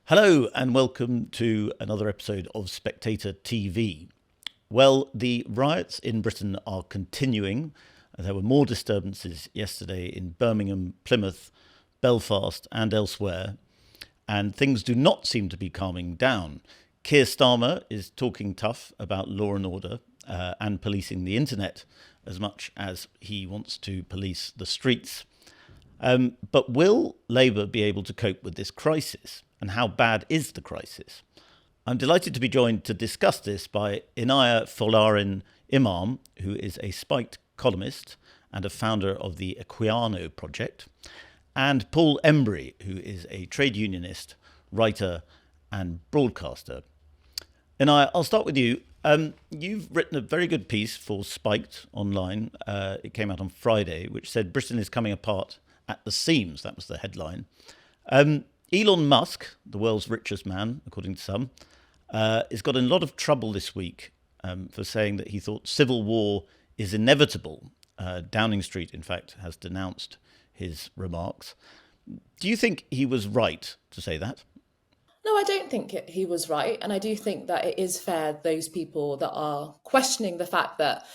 Hello and welcome to another episode of Spectator TV. Well, the riots in Britain are continuing. There were more disturbances yesterday in Birmingham, Plymouth, Belfast and elsewhere, and things do not seem to be calming down. Keir Starmer is talking tough about law and order and policing the internet as much as he wants to police the streets. But will Labour be able to cope with this crisis? And how bad is the crisis? I'm delighted to be joined to discuss this by Inaya Folarin Iman, who is a Spiked columnist and a founder of the Equiano Project, and Paul Embery, who is a trade unionist, writer and broadcaster. Inaya, I'll start with you. You've written a very good piece for Spiked online. It came out on Friday, which said Britain is coming apart at the seams. That was the headline. Elon Musk, the world's richest man, according to some, has got in a lot of trouble this week for saying that he thought civil war is inevitable. Downing Street, in fact, has denounced his remarks. Do you think he was right to say that? No, I don't think he was right. And I do think that it is fair, those people that are questioning the fact that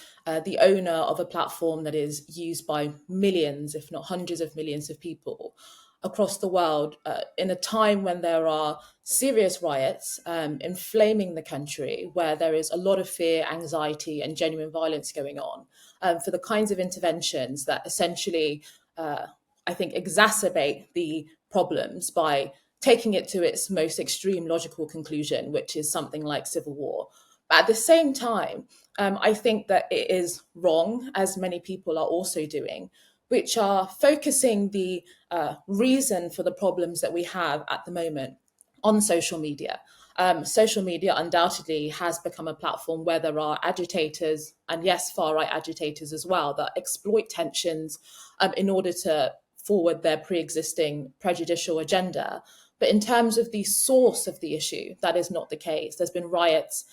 the owner of a platform that is used by millions, if not hundreds of millions of people across the world, in a time when there are serious riots inflaming the country, where there is a lot of fear, anxiety, and genuine violence going on, for the kinds of interventions that essentially, I think, exacerbate the problems by taking it to its most extreme logical conclusion, which is something like civil war. But at the same time, I think that it is wrong, as many people are also doing, which are focusing the reason for the problems that we have at the moment on social media. Social media undoubtedly has become a platform where there are agitators, and yes, far right agitators as well, that exploit tensions in order to forward their pre existing prejudicial agenda. But in terms of the source of the issue, that is not the case. There's been riots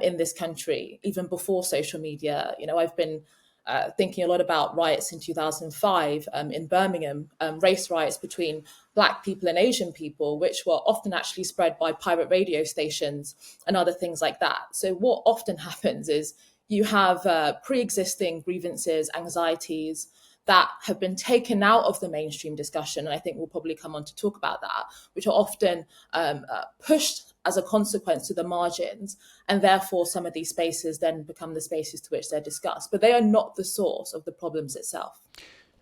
in this country even before social media. You know, I've been thinking a lot about riots in 2005 in Birmingham, race riots between Black people and Asian people, which were often actually spread by pirate radio stations and other things like that. So what often happens is you have pre-existing grievances, anxieties, that have been taken out of the mainstream discussion, and I think we'll probably come on to talk about that, which are often pushed as a consequence to the margins, and therefore some of these spaces then become the spaces to which they're discussed. But they are not the source of the problems itself.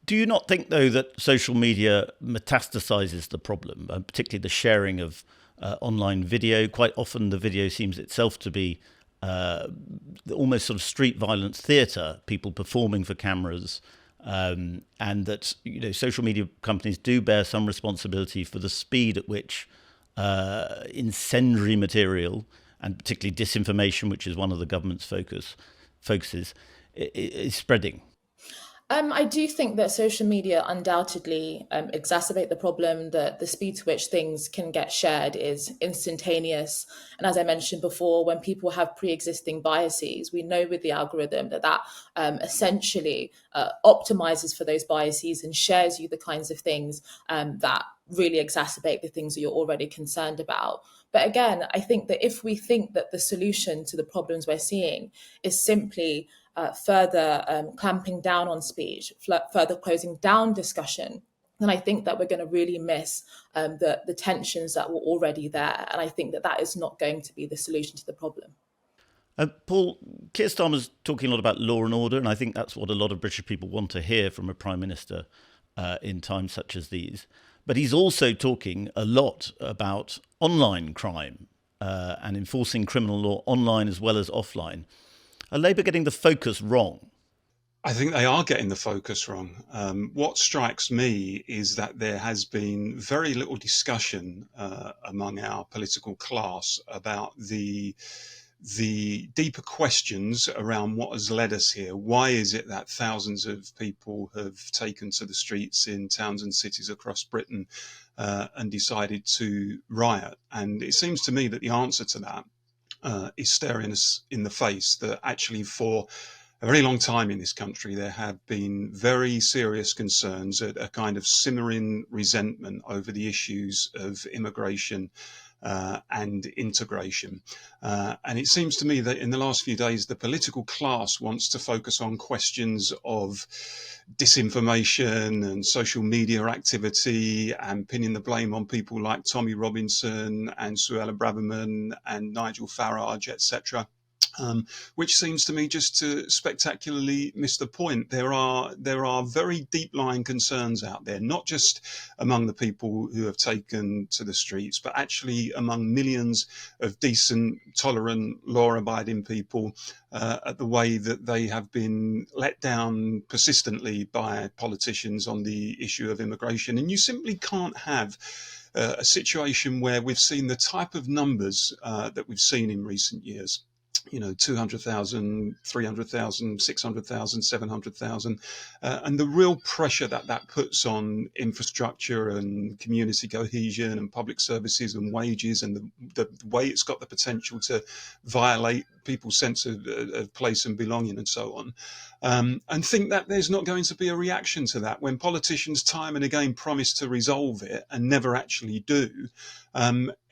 Do you not think, though, that social media metastasizes the problem, particularly the sharing of online video? Quite often the video seems itself to be almost sort of street violence theatre, people performing for cameras, and that social media companies do bear some responsibility for the speed at which incendiary material, and particularly disinformation, which is one of the government's focuses, is spreading. I do think that social media undoubtedly exacerbate the problem. The speed to which things can get shared is instantaneous. And as I mentioned before, when people have pre-existing biases, we know with the algorithm that essentially optimizes for those biases and shares you the kinds of things that really exacerbate the things that you're already concerned about. But again, I think that if we think that the solution to the problems we're seeing is simply further clamping down on speech, further closing down discussion, then I think that we're going to really miss the tensions that were already there. And I think that that is not going to be the solution to the problem. Paul, Keir Starmer's talking a lot about law and order, and I think that's what a lot of British people want to hear from a prime minister in times such as these. But he's also talking a lot about online crime and enforcing criminal law online as well as offline. Are Labour getting the focus wrong? I think they are getting the focus wrong. What strikes me is that there has been very little discussion among our political class about the deeper questions around what has led us here. Why is it that thousands of people have taken to the streets in towns and cities across Britain and decided to riot? And it seems to me that the answer to that is staring us in the face, that actually for a very long time in this country, there have been very serious concerns, a kind of simmering resentment over the issues of immigration and integration. And it seems to me that in the last few days, the political class wants to focus on questions of disinformation and social media activity and pinning the blame on people like Tommy Robinson and Suella Braverman and Nigel Farage, etc. Which seems to me just to spectacularly miss the point. There are very deep-lying concerns out there, not just among the people who have taken to the streets, but actually among millions of decent, tolerant, law-abiding people at the way that they have been let down persistently by politicians on the issue of immigration. And you simply can't have a situation where we've seen the type of numbers that we've seen in recent years. 200,000, 300,000, 600,000, 700,000, and the real pressure that puts on infrastructure and community cohesion and public services and wages, and the way it's got the potential to violate people's sense of place and belonging and so on. And think that there's not going to be a reaction to that when politicians time and again promise to resolve it and never actually do.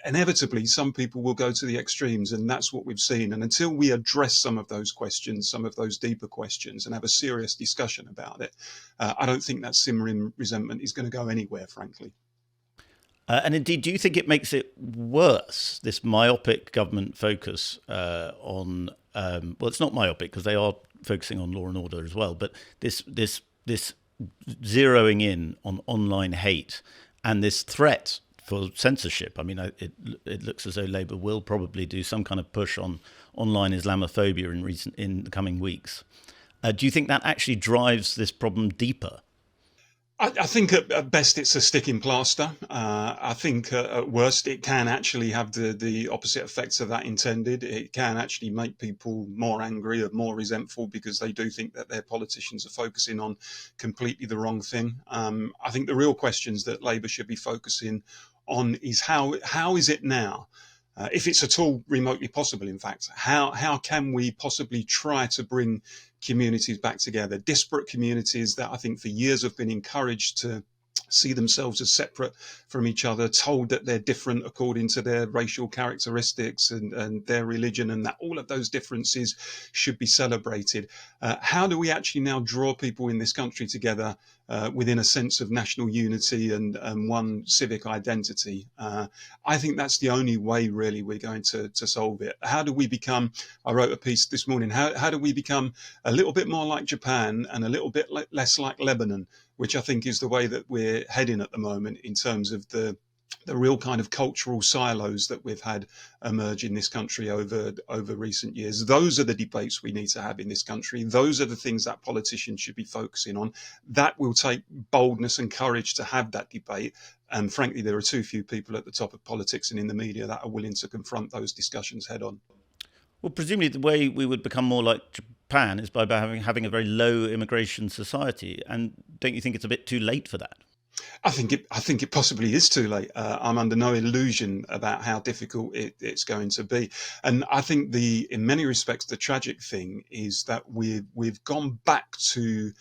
Inevitably, some people will go to the extremes, and that's what we've seen. And until we address some of those questions, some of those deeper questions, and have a serious discussion about it, I don't think that simmering resentment is going to go anywhere, frankly. And indeed, do you think it makes it worse, this myopic government focus on, well, it's not myopic because they are focusing on law and order as well, but this zeroing in on online hate and this threat for censorship? I mean, it looks as though Labour will probably do some kind of push on online Islamophobia in the coming weeks. Do you think that actually drives this problem deeper? I think at best it's a sticking plaster. I think at worst it can actually have the opposite effects of that intended. It can actually make people more angry or more resentful because they do think that their politicians are focusing on completely the wrong thing. I think the real questions that Labour should be focusing on is how is it now? If it's at all remotely possible, in fact, how can we possibly try to bring communities back together, disparate communities that I think for years have been encouraged to see themselves as separate from each other, told that they're different according to their racial characteristics and their religion, and that all of those differences should be celebrated. How do we actually now draw people in this country together within a sense of national unity and one civic identity? I think that's the only way really we're going to solve it. How do we become, I wrote a piece this morning, how do we become a little bit more like Japan and a little bit less like Lebanon, which I think is the way that we're heading at the moment in terms of the real kind of cultural silos that we've had emerge in this country over recent years. Those are the debates we need to have in this country. Those are the things that politicians should be focusing on. That will take boldness and courage to have that debate. And frankly, there are too few people at the top of politics and in the media that are willing to confront those discussions head on. Well, presumably the way we would become more like Japan is by having a very low immigration society. And don't you think it's a bit too late for that? I think it possibly is too late. I'm under no illusion about how difficult it's going to be. And I think in many respects, the tragic thing is that we've gone back to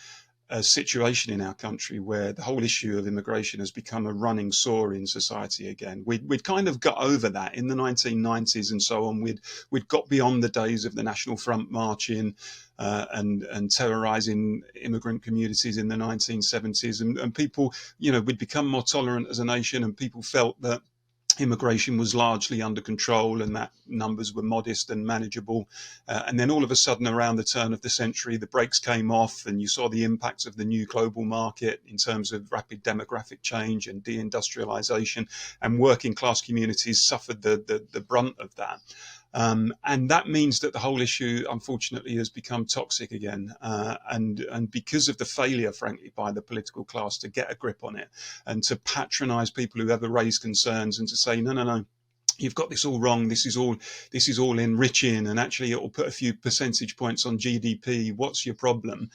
a situation in our country where the whole issue of immigration has become a running sore in society again. We'd kind of got over that in the 1990s and so on. We'd got beyond the days of the National Front marching and terrorizing immigrant communities in the 1970s. And people, we'd become more tolerant as a nation, and people felt that immigration was largely under control and that numbers were modest and manageable. And then all of a sudden, around the turn of the century, the brakes came off and you saw the impacts of the new global market in terms of rapid demographic change and deindustrialization, and working class communities suffered the brunt of that. And that means that the whole issue, unfortunately, has become toxic again. And because of the failure, frankly, by the political class to get a grip on it and to patronize people who ever raise concerns and to say, no, you've got this all wrong. This is all enriching, and actually it will put a few percentage points on GDP. What's your problem?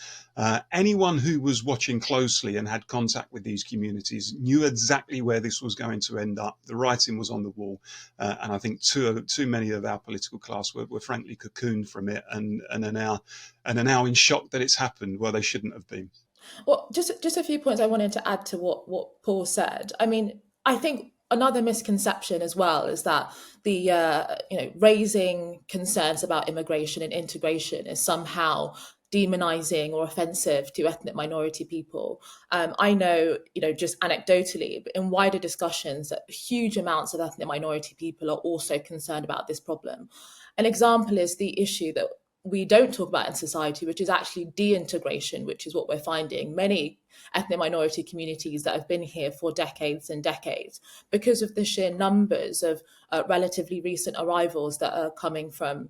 Anyone who was watching closely and had contact with these communities knew exactly where this was going to end up. The writing was on the wall, and I think too many of our political class were frankly cocooned from it, and are now in shock that it's happened where they shouldn't have been. Well, just a few points I wanted to add to what Paul said. I mean, I think another misconception as well is that the raising concerns about immigration and integration is somehow demonizing or offensive to ethnic minority people. I know, just anecdotally, but in wider discussions, that huge amounts of ethnic minority people are also concerned about this problem. An example is the issue that we don't talk about in society, which is actually de-integration, which is what we're finding. Many ethnic minority communities that have been here for decades and decades, because of the sheer numbers of relatively recent arrivals that are coming from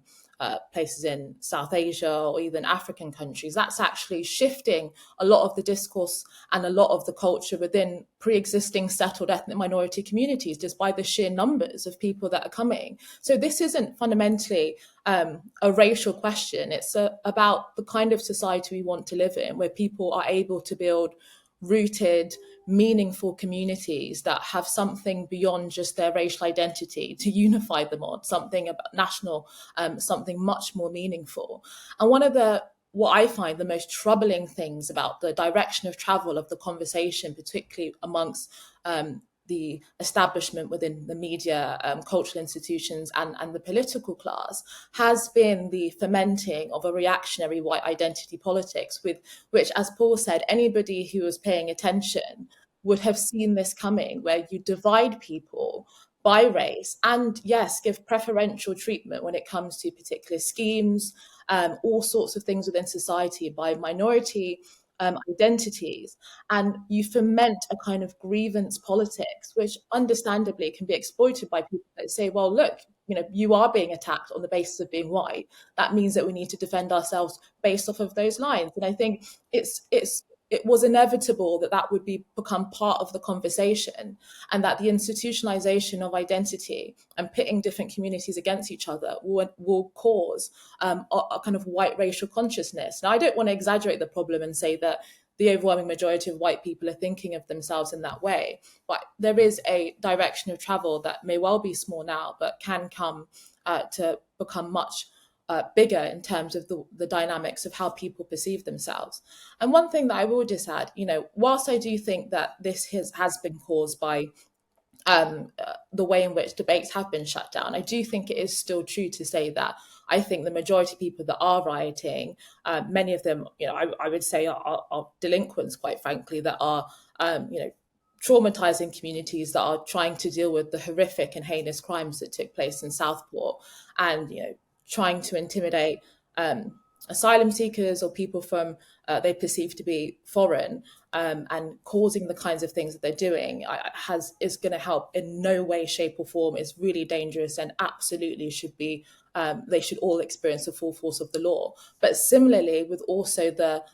places in South Asia or even African countries, that's actually shifting a lot of the discourse and a lot of the culture within pre-existing settled ethnic minority communities, just by the sheer numbers of people that are coming. So this isn't fundamentally a racial question. It's about the kind of society we want to live in, where people are able to build rooted, meaningful communities that have something beyond just their racial identity to unify them on, something about national, something much more meaningful. And what I find the most troubling things about the direction of travel of the conversation, particularly amongst the establishment within the media, cultural institutions, and the political class, has been the fomenting of a reactionary white identity politics, with which, as Paul said, anybody who was paying attention would have seen this coming, where you divide people by race and, yes, give preferential treatment when it comes to particular schemes, all sorts of things within society by minority identities, and you foment a kind of grievance politics, which understandably can be exploited by people that say, well, look, you are being attacked on the basis of being white. That means that we need to defend ourselves based off of those lines. And I think it was inevitable that would become part of the conversation, and that the institutionalization of identity and pitting different communities against each other will cause a kind of white racial consciousness. Now, I don't want to exaggerate the problem and say that the overwhelming majority of white people are thinking of themselves in that way, but there is a direction of travel that may well be small now, but can come to become much bigger in terms of the dynamics of how people perceive themselves. And one thing that I will just add, whilst I do think that this has been caused by the way in which debates have been shut down, I do think it is still true to say that I think the majority of people that are rioting, many of them, I would say are delinquents, quite frankly, that are, traumatizing communities, that are trying to deal with the horrific and heinous crimes that took place in Southport, and, trying to intimidate asylum seekers or people from they perceive to be foreign, and causing the kinds of things that they're doing is going to help in no way, shape or form. Is really dangerous and absolutely should be, they should all experience the full force of the law. But similarly, with also the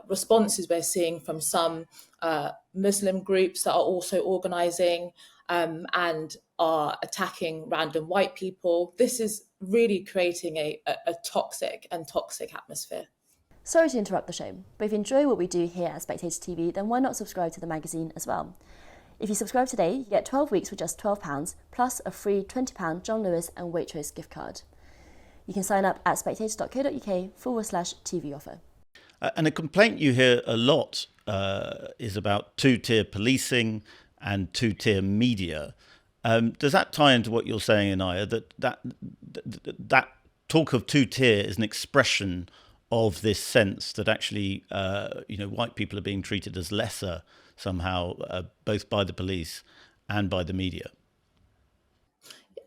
responses we're seeing from some Muslim groups that are also organising and are attacking random white people, this is really creating a toxic atmosphere. Sorry to interrupt the show, but if you enjoy what we do here at Spectator TV, then why not subscribe to the magazine as well? If you subscribe today, you get 12 weeks for just £12, plus a free £20 John Lewis and Waitrose gift card. You can sign up at spectator.co.uk/TV offer. And a complaint you hear a lot is about two-tier policing and two-tier media. Does that tie into what you're saying, Inaya, that talk of two-tier is an expression of this sense that actually, white people are being treated as lesser somehow, both by the police and by the media?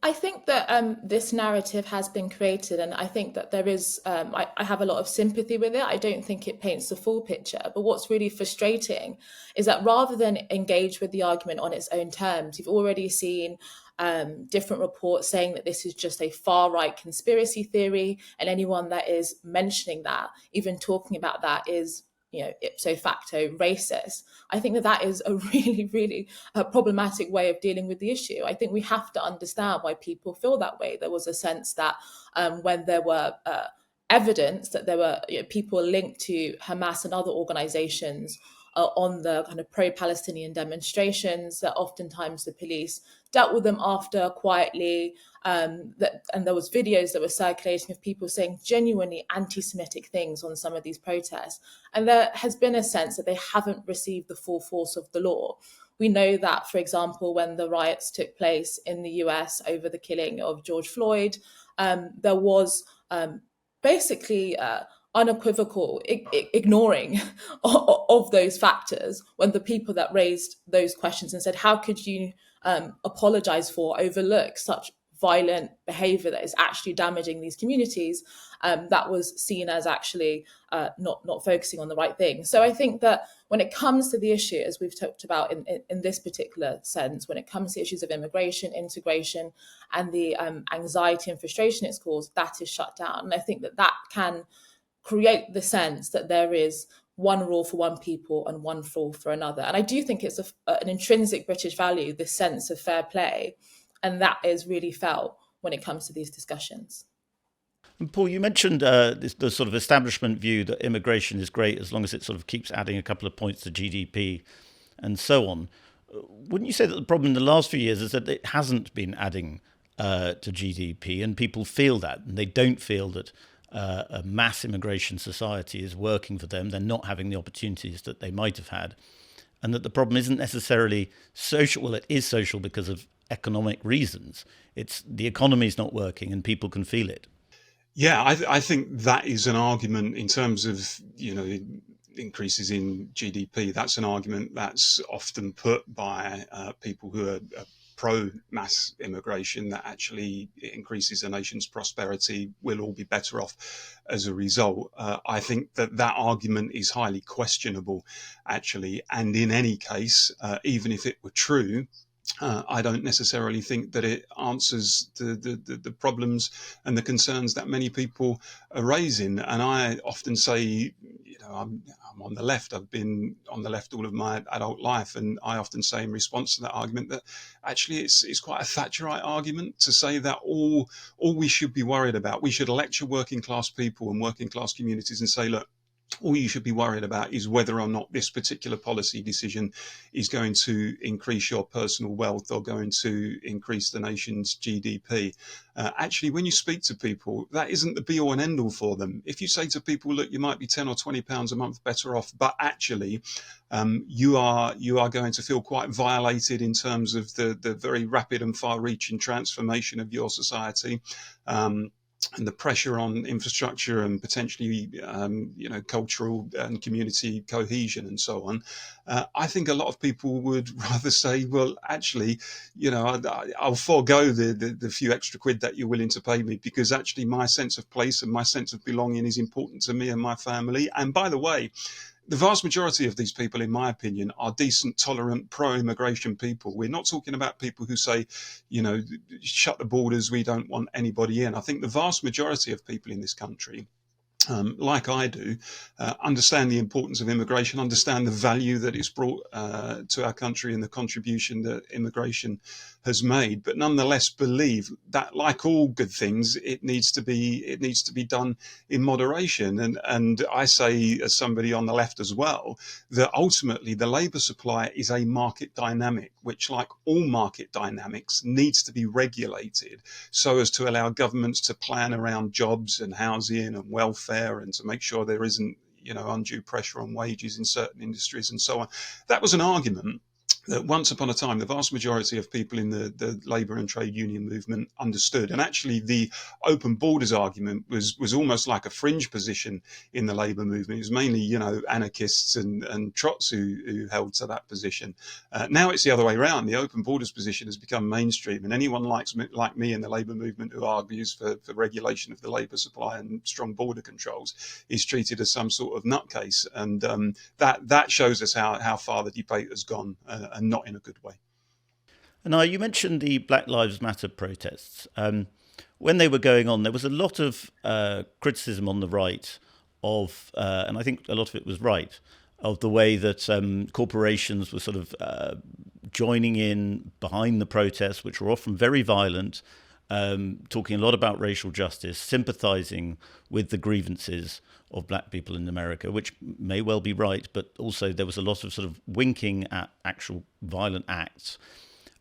I think that this narrative has been created, and I think that there is, I have a lot of sympathy with it. I don't think it paints the full picture. But what's really frustrating is that rather than engage with the argument on its own terms, you've already seen different reports saying that this is just a far-right conspiracy theory, and anyone that is mentioning that, even talking about that, is ipso facto racist. I think that is a really, really problematic way of dealing with the issue. I think we have to understand why people feel that way. There was a sense that when there were evidence that there were people linked to Hamas and other organizations on the kind of pro-Palestinian demonstrations, that oftentimes the police dealt with them after quietly, and there was videos that were circulating of people saying genuinely anti-Semitic things on some of these protests. And there has been a sense that they haven't received the full force of the law. We know that, for example, when the riots took place in the US over the killing of George Floyd, there was basically unequivocal ignoring of those factors when the people that raised those questions and said, how could you apologize for, overlook such violent behavior that is actually damaging these communities, that was seen as actually not focusing on the right thing. So I think that when it comes to the issue, as we've talked about in this particular sense, when it comes to issues of immigration, integration, and the anxiety and frustration it's caused, that is shut down. And I think that can create the sense that there is one rule for one people and one rule for another. And I do think it's an intrinsic British value, this sense of fair play. And that is really felt when it comes to these discussions. And Paul, you mentioned the sort of establishment view that immigration is great as long as it sort of keeps adding a couple of points to GDP and so on. Wouldn't you say that the problem in the last few years is that it hasn't been adding to GDP, and people feel that, and they don't feel that a mass immigration society is working for them? They're not having the opportunities that they might have had, and that the problem isn't necessarily social. Well, it is social because of economic reasons. It's the economy's not working and people can feel it. Yeah, I think that is an argument in terms of, increases in GDP. That's an argument that's often put by people who are pro-mass immigration, that actually it increases a nation's prosperity, we'll all be better off as a result. I think that argument is highly questionable, actually. And in any case, even if it were true, I don't necessarily think that it answers the problems and the concerns that many people are raising. And I often say, I'm on the left. I've been on the left all of my adult life, and I often say in response to that argument that actually it's quite a Thatcherite argument to say that all we should be worried about, we should lecture working class people and working class communities and say, look, all you should be worried about is whether or not this particular policy decision is going to increase your personal wealth or going to increase the nation's GDP. Actually, when you speak to people, that isn't the be all and end all for them. If you say to people, look, you might be 10 or 20 pounds a month better off, but actually you are going to feel quite violated in terms of the very rapid and far-reaching transformation of your society. And the pressure on infrastructure and potentially, cultural and community cohesion and so on. I think a lot of people would rather say, well, actually, I'll forego the few extra quid that you're willing to pay me, because actually my sense of place and my sense of belonging is important to me and my family. And by the way, the vast majority of these people, in my opinion, are decent, tolerant, pro-immigration people. We're not talking about people who say, shut the borders, we don't want anybody in. I think the vast majority of people in this country, like I do, understand the importance of immigration, understand the value that it's brought to our country and the contribution that immigration has made, but nonetheless believe that, like all good things, it needs to be done in moderation. And I say, as somebody on the left as well, that ultimately the labour supply is a market dynamic, which, like all market dynamics, needs to be regulated so as to allow governments to plan around jobs and housing and welfare, and to make sure there isn't, undue pressure on wages in certain industries and so on. That was an argument that once upon a time the vast majority of people in the labour and trade union movement understood. And actually the open borders argument was almost like a fringe position in the labour movement. It was mainly, anarchists and trots who held to that position. Now it's the other way around. The open borders position has become mainstream, and anyone like me in the labour movement who argues for regulation of the labour supply and strong border controls is treated as some sort of nutcase. And that shows us how far the debate has gone, and not in a good way. And you mentioned the Black Lives Matter protests. When they were going on, there was a lot of criticism on the right of, and I think a lot of it was right, of the way that corporations were sort of joining in behind the protests, which were often very violent, talking a lot about racial justice, sympathising with the grievances of black people in America, which may well be right, but also there was a lot of sort of winking at actual violent acts.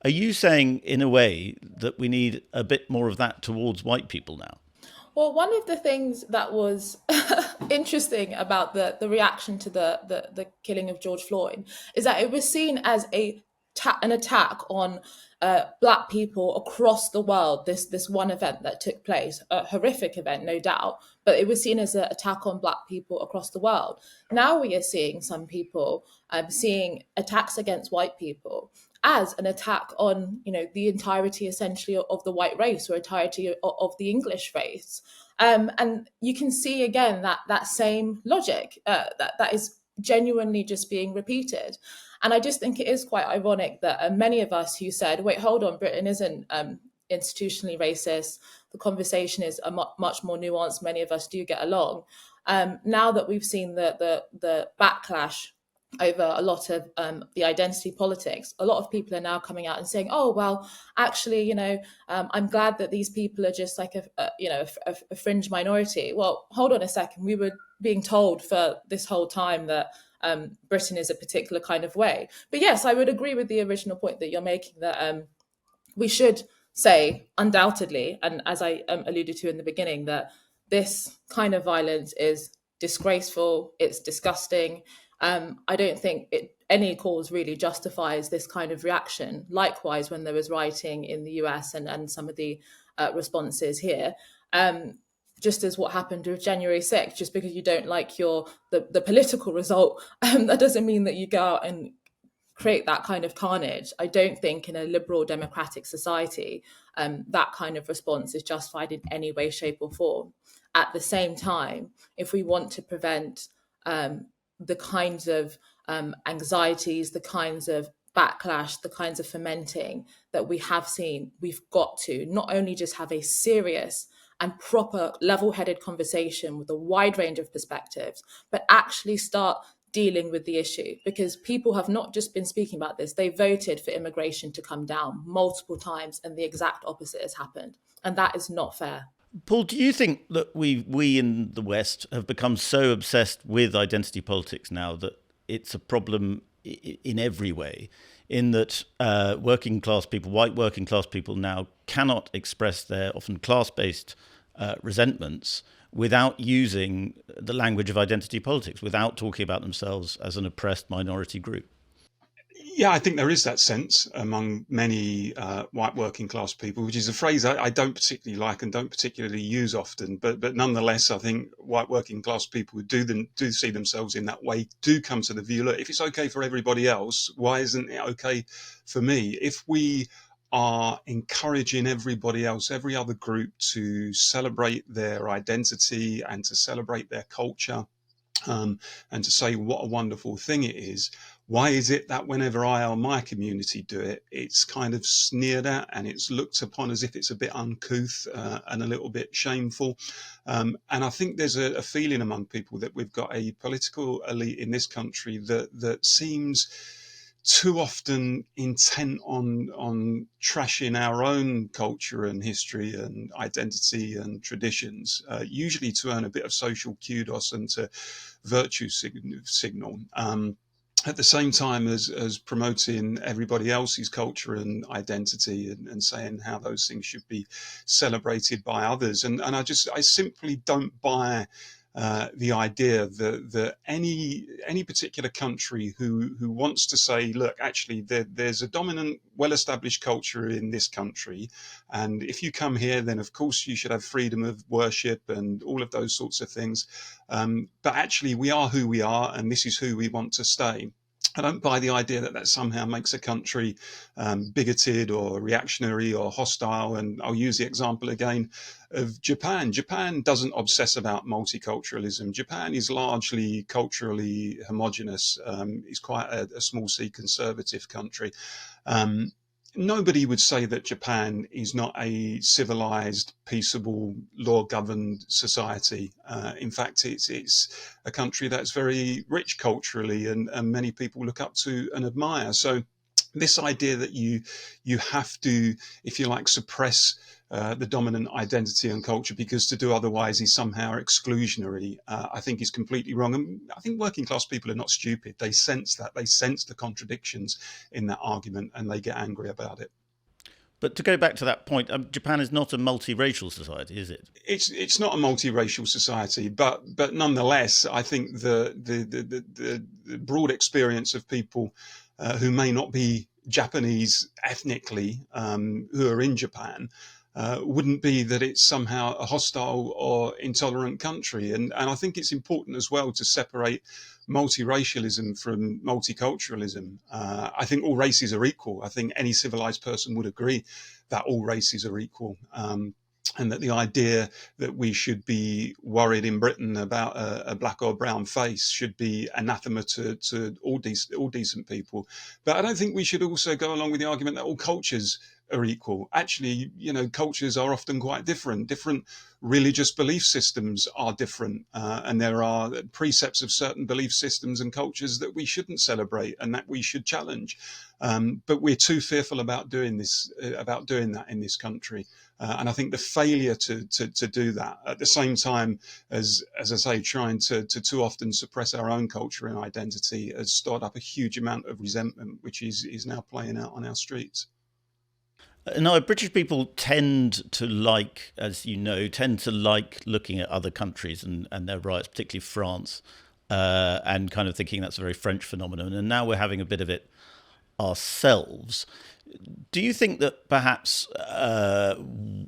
Are you saying, in a way, that we need a bit more of that towards white people now? Well, one of the things that was interesting about the reaction to the killing of George Floyd is that it was seen as a an attack on Black people across the world. This one event that took place, a horrific event, no doubt, but it was seen as an attack on Black people across the world. Now we are seeing some people seeing attacks against white people as an attack on, the entirety essentially of the white race, or entirety of the English race. And you can see again that same logic that is genuinely just being repeated. And I just think it is quite ironic that many of us who said, wait, hold on, Britain isn't institutionally racist, the conversation is much more nuanced, many of us do get along. Now that we've seen the backlash over a lot of the identity politics, a lot of people are now coming out and saying, oh, well, actually, I'm glad that these people are just like a fringe minority. Well, hold on a second. We were being told for this whole time that Britain is a particular kind of way. But yes, I would agree with the original point that you're making, that we should say undoubtedly, and as I alluded to in the beginning, that this kind of violence is disgraceful, it's disgusting. I don't think any cause really justifies this kind of reaction. Likewise, when there was rioting in the US and some of the responses here, just as what happened with January 6th, just because you don't like the political result, that doesn't mean that you go out and create that kind of carnage. I don't think in a liberal democratic society that kind of response is justified in any way, shape or form. At the same time, if we want to prevent the kinds of anxieties, the kinds of backlash, the kinds of fermenting that we have seen, we've got to not only just have a serious and proper level-headed conversation with a wide range of perspectives, but actually start dealing with the issue, because people have not just been speaking about this, they voted for immigration to come down multiple times and the exact opposite has happened. And that is not fair. Paul, do you think that we in the West have become so obsessed with identity politics now that it's a problem in every way, in that working class people, white working class people now cannot express their often class-based resentments without using the language of identity politics, without talking about themselves as an oppressed minority group? Yeah, I think there is that sense among many white working class people, which is a phrase I don't particularly like and don't particularly use often. But nonetheless, I think white working class people who do see themselves in that way do come to the view, look, if it's okay for everybody else, why isn't it okay for me? If we are encouraging everybody else, every other group, to celebrate their identity and to celebrate their culture, and to say what a wonderful thing it is, why is it that whenever I or my community do it, it's kind of sneered at and it's looked upon as if it's a bit uncouth and a little bit shameful? And I think there's a feeling among people that we've got a political elite in this country that seems too often intent on trashing our own culture and history and identity and traditions, usually to earn a bit of social kudos and to virtue signal. At the same time as promoting everybody else's culture and identity and saying how those things should be celebrated by others. And I simply don't buy the idea that any particular country who wants to say, look, actually there's a dominant, well-established culture in this country, and if you come here, then of course you should have freedom of worship and all of those sorts of things. But actually we are who we are, and this is who we want to stay. I don't buy the idea that somehow makes a country bigoted or reactionary or hostile. And I'll use the example again of Japan. Japan doesn't obsess about multiculturalism. Japan is largely culturally homogenous. It's quite a small c conservative country. Nobody would say that Japan is not a civilized, peaceable, law-governed society. In fact, it's a country that's very rich culturally, and many people look up to and admire. So this idea that you have to, if you like, suppress the dominant identity and culture because to do otherwise is somehow exclusionary, I think is completely wrong. And I think working class people are not stupid. They sense that. They sense the contradictions in that argument and they get angry about it. But to go back to that point, Japan is not a multiracial society, is it? It's not a multiracial society, but nonetheless, I think the broad experience of people who may not be Japanese ethnically who are in Japan wouldn't be that it's somehow a hostile or intolerant country. And I think it's important as well to separate multiracialism from multiculturalism. I think all races are equal. I think any civilized person would agree that all races are equal. And that the idea that we should be worried in Britain about a black or brown face should be anathema to all decent people. But I don't think we should also go along with the argument that all cultures are equal. Actually, cultures are often quite different. Different religious belief systems are different, and there are precepts of certain belief systems and cultures that we shouldn't celebrate and that we should challenge. But we're too fearful about doing that in this country. And I think the failure to do that at the same time as I say, trying to too often suppress our own culture and identity has stirred up a huge amount of resentment, which is now playing out on our streets. Now, British people tend to like looking at other countries and their riots, particularly France, and kind of thinking that's a very French phenomenon. And now we're having a bit of it ourselves. Do you think that perhaps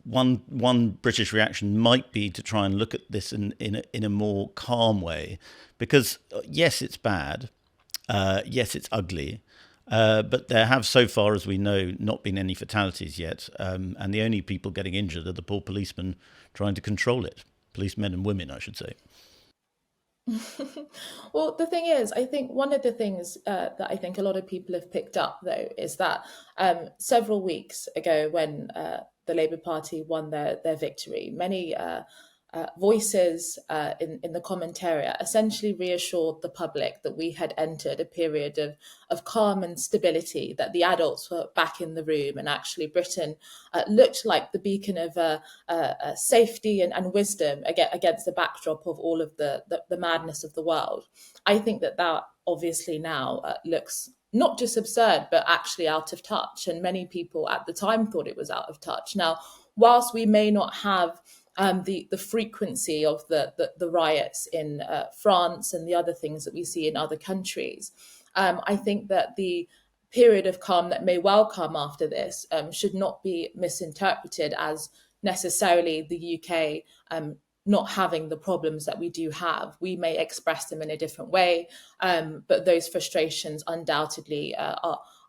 one British reaction might be to try and look at this in a more calm way? Because yes, it's bad. Yes, it's ugly. But there have, so far as we know, not been any fatalities yet. And the only people getting injured are the poor policemen trying to control it. Policemen and women, I should say. Well, the thing is, I think one of the things that I think a lot of people have picked up, though, is that several weeks ago when the Labour Party won their victory, many voices in the commentariat essentially reassured the public that we had entered a period of calm and stability, that the adults were back in the room, and actually Britain looked like the beacon of safety and wisdom against the backdrop of all of the madness of the world. I think that obviously now looks not just absurd, but actually out of touch. And many people at the time thought it was out of touch. Now, whilst we may not have the frequency of the riots in France and the other things that we see in other countries, I think that the period of calm that may well come after this should not be misinterpreted as necessarily the UK not having the problems that we do have. We may express them in a different way, but those frustrations undoubtedly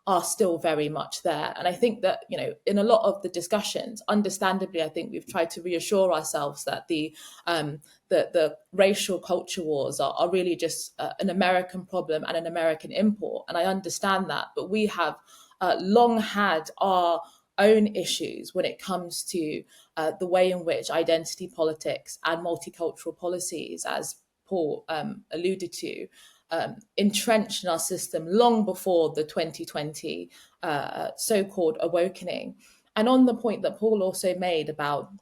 are still very much there. And I think that, in a lot of the discussions, understandably, I think we've tried to reassure ourselves that the racial culture wars are really just an American problem and an American import. And I understand that, but we have long had our own issues when it comes to the way in which identity politics and multicultural policies, as Paul alluded to, entrenched in our system long before the 2020 so-called awakening. And on the point that Paul also made about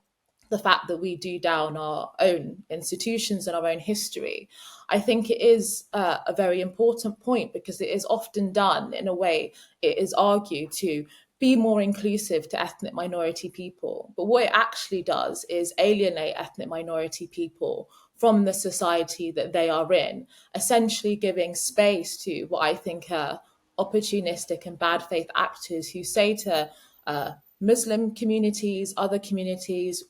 the fact that we do down our own institutions and our own history, I think it is a very important point, because it is often done in a way, it is argued to be more inclusive to ethnic minority people. But what it actually does is alienate ethnic minority people from the society that they are in, essentially giving space to what I think are opportunistic and bad faith actors who say to Muslim communities, other communities,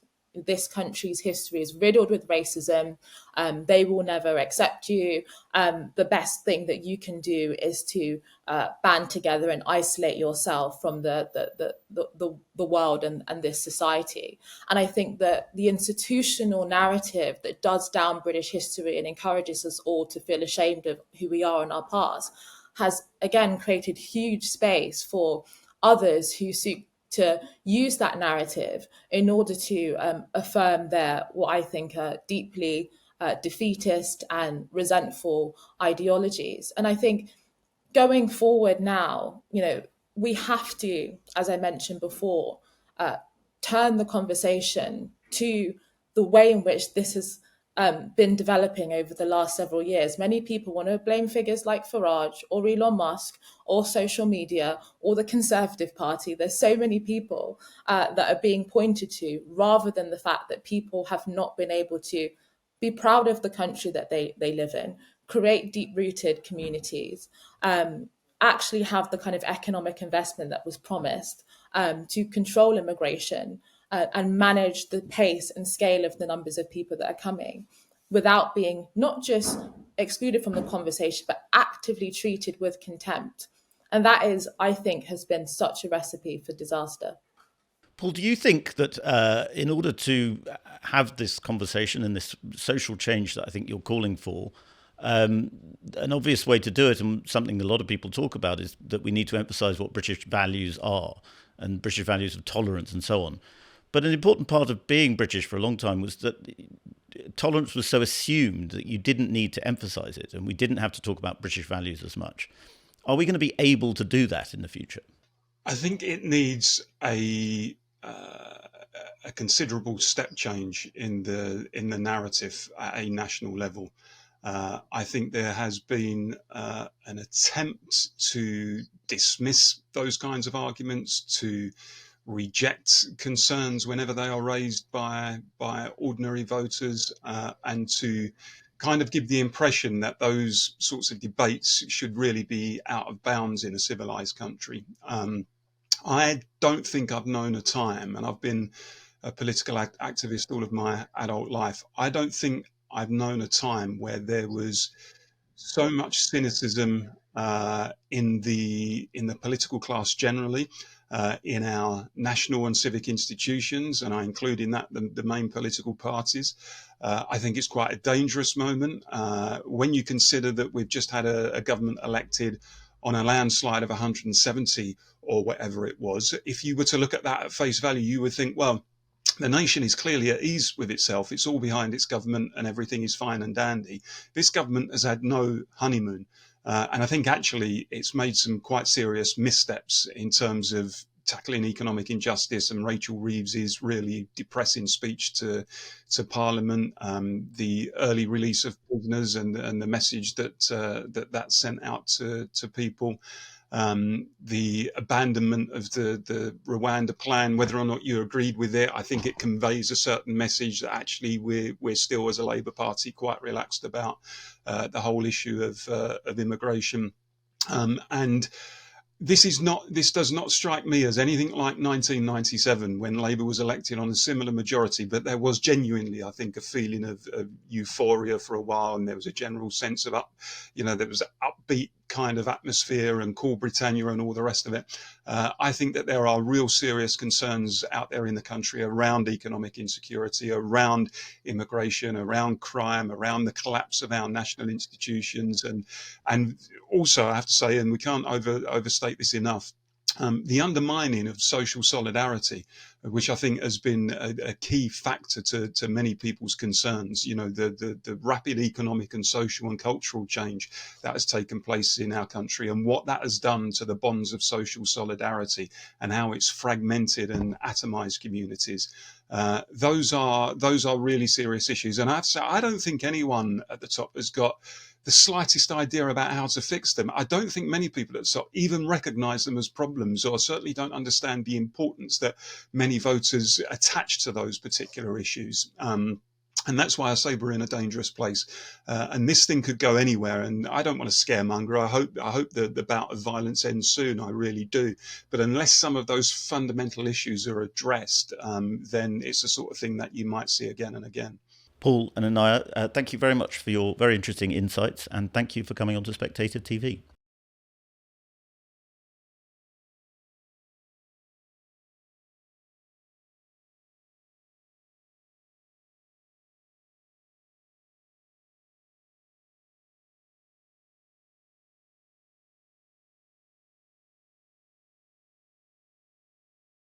this country's history is riddled with racism. They will never accept you. The best thing that you can do is to band together and isolate yourself from the world and this society. And I think that the institutional narrative that does down British history and encourages us all to feel ashamed of who we are in our past has, again, created huge space for others who seek to use that narrative in order to affirm their, what I think are deeply defeatist and resentful ideologies. And I think going forward now, we have to, as I mentioned before, turn the conversation to the way in which this has been developing over the last several years. Many people want to blame figures like Farage or Elon Musk or social media or the Conservative Party. There's so many people that are being pointed to, rather than the fact that people have not been able to be proud of the country that they live in, create deep-rooted communities, actually have the kind of economic investment that was promised to control immigration and manage the pace and scale of the numbers of people that are coming without being not just excluded from the conversation, but actively treated with contempt. And that is, I think, has been such a recipe for disaster. Paul, do you think that in order to have this conversation and this social change that I think you're calling for, an obvious way to do it, and something a lot of people talk about, is that we need to emphasise what British values are and British values of tolerance and so on. But an important part of being British for a long time was that tolerance was so assumed that you didn't need to emphasise it, and we didn't have to talk about British values as much. Are we going to be able to do that in the future? I think it needs a considerable step change in the narrative at a national level. I think there has been an attempt to dismiss those kinds of arguments, to reject concerns whenever they are raised by ordinary voters, and to kind of give the impression that those sorts of debates should really be out of bounds in a civilized country. I don't think I've known a time, and I've been a political activist all of my adult life, I don't think I've known a time where there was so much cynicism in the political class generally, in our national and civic institutions, and I include in that the main political parties. I think it's quite a dangerous moment when you consider that we've just had a government elected on a landslide of 170 or whatever it was. If you were to look at that at face value, you would think, well, the nation is clearly at ease with itself. It's all behind its government and everything is fine and dandy. This government has had no honeymoon. And I think actually it's made some quite serious missteps in terms of tackling economic injustice, and Rachel Reeves's really depressing speech to Parliament, the early release of prisoners and the message that sent out to people, the abandonment of the Rwanda plan. Whether or not you agreed with it, I think it conveys a certain message that actually we're still, as a Labour Party, quite relaxed about the whole issue of immigration, and this does not strike me as anything like 1997 when Labour was elected on a similar majority, but there was genuinely, I think, a feeling of euphoria for a while, and there was a general sense of there was an upbeat kind of atmosphere and Cool Britannia and all the rest of it. I think that there are real serious concerns out there in the country around economic insecurity, around immigration, around crime, around the collapse of our national institutions, and also I have to say, and we can't overstate this enough, the undermining of social solidarity, which I think has been a key factor to many people's concerns. The rapid economic and social and cultural change that has taken place in our country, and what that has done to the bonds of social solidarity, and how it's fragmented and atomized communities. Those are really serious issues, and I have to say, I don't think anyone at the top has got the slightest idea about how to fix them. I don't think many people at the top even recognise them as problems, or certainly don't understand the importance that many voters attach to those particular issues. And that's why I say we're in a dangerous place. And this thing could go anywhere. And I don't want to scaremonger. I hope the bout of violence ends soon. I really do. But unless some of those fundamental issues are addressed, then it's the sort of thing that you might see again and again. Paul and Inaya, thank you very much for your very interesting insights, and thank you for coming on to Spectator TV.